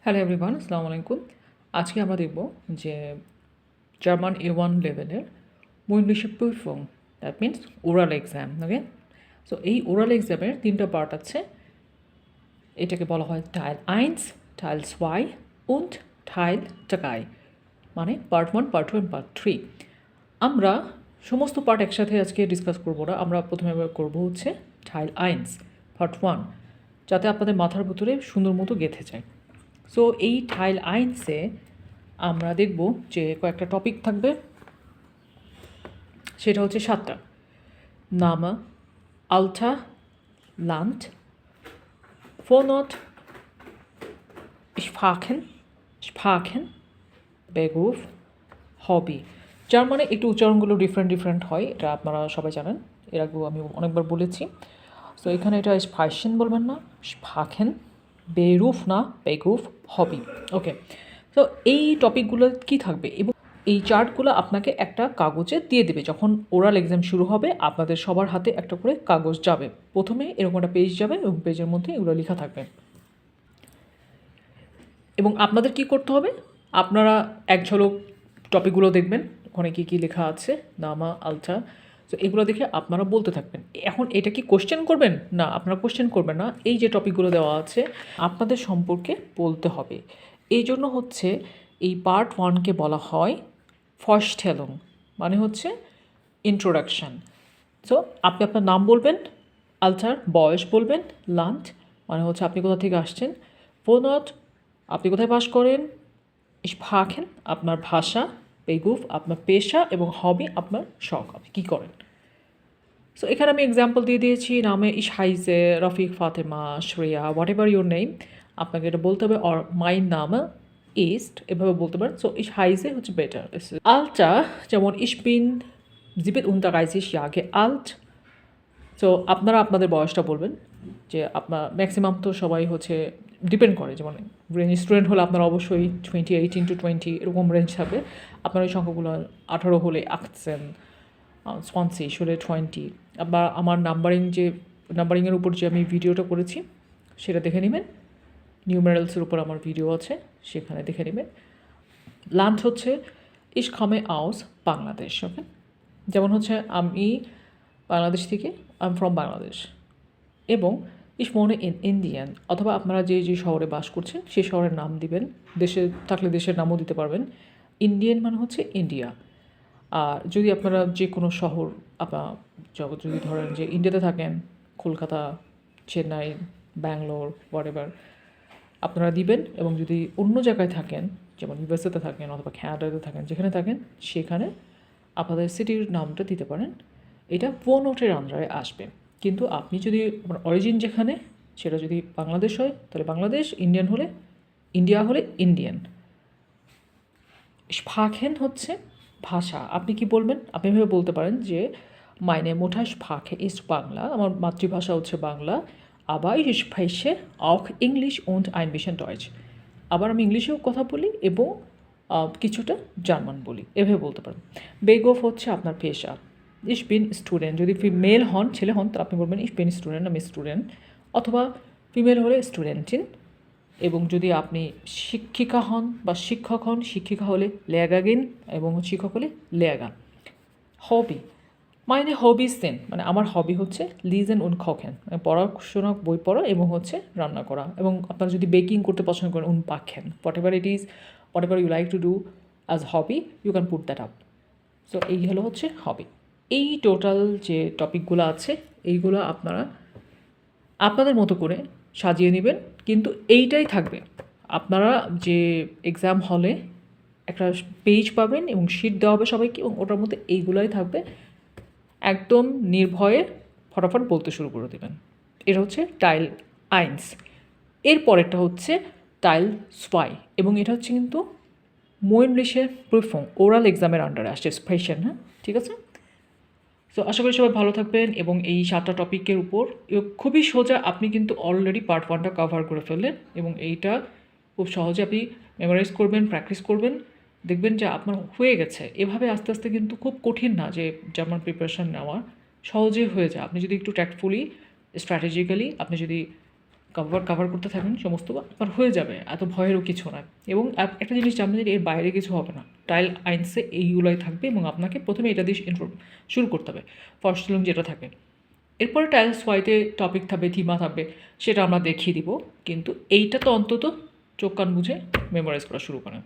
Hello everyone, আসসালামু আলাইকুম। আজকে আমরা দেখব যে জার্মান A1 লেভেলের mündliche Prüfung, that means oral exam. Okay, so এই ওরাল এক্সামের তিনটা পার্ট আছে। এটাকে বলা হয় টাইল 1, টাইল 2 und টাইল 3, মানে পার্ট 1, পার্ট 2 এবং পার্ট 3। আমরা সমস্ত পার্ট একসাথে আজকে ডিসকাস করবো না। আমরা প্রথমে করবো হচ্ছে টাইল 1, পার্ট 1, যাতে আপনাদের মাথার ভিতরে সুন্দর মতো গেঁথে যায়। সো এই টাইল 1-এ আমরা দেখব যে কয়েকটা টপিক থাকবে, সেটা হচ্ছে 7টা। নামা, আলটা, লান্ড, ফোনট, স্পাখেন, বেগুফ, হবি। যার মানে একটু উচ্চারণগুলো ডিফারেন্ট হয়, এটা আপনারা সবাই জানেন, এর আগেও আমি অনেকবার বলেছি। সো এখানে এটা স্পাইসেন বলবেন না, স্পাখেন, বেরুফ না বেগুফ, হবি। ওকে, তো এই টপিকগুলো কি থাকবে এবং এই চার্টগুলো আপনাকে একটা কাগজে দিয়ে দেবে। যখন ওরাল এক্সাম শুরু হবে আপনাদের সবার হাতে একটা করে কাগজ যাবে। প্রথমে এরকম একটা পেজ যাবে এবং পেজের মধ্যে এগুলো লেখা থাকবে। এবং আপনাদের কি করতে হবে, আপনারা এক ঝলক টপিকগুলো দেখবেন, ওখানে কী কী লেখা আছে, নামা, আলটা। তো এগুলো দেখে আপনারা বলতে থাকবেন। এখন এটা কি কোশ্চেন করবেন? না, আপনারা কোশ্চেন করবেন না। এই যে টপিকগুলো দেওয়া আছে আপনাদের সম্পর্কে বলতে হবে। এই জন্য হচ্ছে এই পার্ট 1কে বলা হয় ফরস্টেলং, মানে হচ্ছে ইন্ট্রোডাকশান। সো আপনি আপনার নাম বলবেন, আলটার বয়স বলবেন, লান্ড মানে হচ্ছে আপনি কোথা থেকে আসছেন, ফোনট আপনি কোথায় বাস করেন, স্পাখেন আপনার ভাষা, বেগুফ আপনার পেশা এবং হবি আপনার শখ, আপনি কী করেন। সো এখানে আমি এক্সাম্পল দিয়ে দিয়েছি। নামে হাইজে, Rafiq, Fatema, Shreya, whatever your name, আপনাকে এটা বলতে হবে। অর মাইন নামে ইস্ট, এভাবে বলতে পারেন। সো হাইজে হচ্ছে বেটার। আলটা যেমন বিন 37 Jahre alt। সো আপনারা আপনাদের বয়সটা বলবেন, যে আপনার ম্যাক্সিমাম তো সবাই হচ্ছে ডিপেন্ড করে, যেমন রেঞ্জ স্টুডেন্ট হলে আপনার অবশ্যই 18 to 20 এরকম রেঞ্জ থাকবে। আপনার ওই সংখ্যাগুলো 18 হলে 18, 20 হলে 20। আবার আমার নাম্বারিংয়ের উপর যে আমি ভিডিওটা করেছি সেটা দেখে নেবেন। নিউমেরালসের উপর আমার ভিডিও আছে, সেখানে দেখে নেবেন। লান্ড হচ্ছে ইস komme aus বাংলাদেশ। ওকে, যেমন হচ্ছে আমি বাংলাদেশ থেকে, আই এম ফ্রম বাংলাদেশ। এবং ইস মনে ইন্ডিয়ান, অথবা আপনারা যে যে শহরে বাস করছেন সেই শহরের নাম দিবেন। দেশে থাকলে দেশের নামও দিতে পারবেন। ইন্ডিয়ান মানে হচ্ছে ইন্ডিয়া। আর যদি আপনারা যে কোনো শহর, আপনার যদি ধরেন যে ইন্ডিয়াতে থাকেন, কলকাতা, চেন্নাই, ব্যাঙ্গালোর, হোয়াটএভার আপনারা দিবেন। এবং যদি অন্য জায়গায় থাকেন, যেমন ইউএসএতে থাকেন অথবা ক্যানাডাতে থাকেন, যেখানে থাকেন সেখানে আপনাদের সিটির নামটা দিতে পারেন। এটা ফোনটের আন্ডারে আসবে। কিন্তু আপনি যদি আপনার অরিজিন যেখানে সেটা যদি বাংলাদেশ হয় তাহলে বাংলাদেশ, ইন্ডিয়ান হলে ইন্ডিয়া, হলে ইন্ডিয়ান। স্পাখেন হচ্ছে ভাষা। আপনি কি বলবেন? আপনি এভাবে বলতে পারেন যে মাইনে মোঠা স্পাখে ইস্ট বাংলা, আমার মাতৃভাষা হচ্ছে বাংলা। আবার ich spreche auch English und ein bisschen Deutsch। আবার আমি ইংলিশেও কথা বলি এবং কিছুটা জার্মান বলি, এভাবে বলতে পারেন। বেগফ হচ্ছে আপনার পেশা। ich bin স্টুডেন্ট, যদি মেল হন, ছেলে হন, তাহলে আপনি বলবেন ich bin স্টুডেন্ট, আমি স্টুডেন্ট। অথবা ফিমেল হলে স্টুডেন্টিন। এবং যদি আপনি শিক্ষিকা হন বা শিক্ষক হন, শিক্ষিকা হলে লেগাগিন এবং শিক্ষক হলে লেগা। হবি মানে হবিস দেন, মানে আমার হবি হচ্ছে লিজেন উন খকেন, মানে পড়াশোনা, বই পড়া এবং হচ্ছে রান্না করা। এবং আপনারা যদি বেকিং করতে পছন্দ করেন, উন পাখেন, whatever it is, whatever you like to do as hobby, you can put that up. So এই হলো হচ্ছে হবি। এই টোটাল যে টপিকগুলো আছে এইগুলো আপনারা আপনাদের মতো করে সাজিয়ে নেবেন। কিন্তু এইটাই থাকবে, আপনারা যে এক্সাম হলে একটা পেজ পাবেন এবং শিট দেওয়া হবে সবাইকে, এবং ওটার মধ্যে এইগুলোই থাকবে। একদম নির্ভয়ে ফটাফট বলতে শুরু করে দেবেন। এটা হচ্ছে টাইল 1। এর পরেরটা হচ্ছে টাইল 2, এবং এটা হচ্ছে কিন্তু mündliche Prüfung, ওরাল এক্সামের আন্ডারে আসছে, স্পেশাল। হ্যাঁ, ঠিক আছে। সো আশা করি সবাই ভালো থাকবেন। এবং এই 7টা টপিকের উপর খুবই সোজা, আপনি কিন্তু অলরেডি পার্ট 1টা কভার করে ফেললেন এবং এইটা খুব সহজে আপনি মেমোরাইজ করবেন, প্র্যাকটিস করবেন, দেখবেন যে আপনার হয়ে গেছে। এভাবে আস্তে আস্তে কিন্তু খুব কঠিন না যে জার্মান প্রিপারেশান নেওয়া, সহজেই হয়ে যায়। আপনি যদি একটু ট্যাক্টফুলি, স্ট্র্যাটেজিক্যালি আপনি যদি কভার করতে থাকবেন সমস্ত, আপনার হয়ে যাবে, এত ভয়েরও কিছু নয়। এবং একটা জিনিস জানবেন যে এর বাইরে কিছু হবে না, টাইল আইনসে এইগুলোই থাকবে এবং আপনাকে প্রথমে এটা দিয়ে শুরু করতে হবে, ফার্স্ট লুম যেটা থাকে। এরপরে টাইলস হোয়াইটে টপিক থাকবে, থিমা থাকবে, সেটা আমরা দেখিয়ে দিব, কিন্তু এইটা তো অন্তত চোখ কান বুঝে মেমোরাইজ করা শুরু করেন।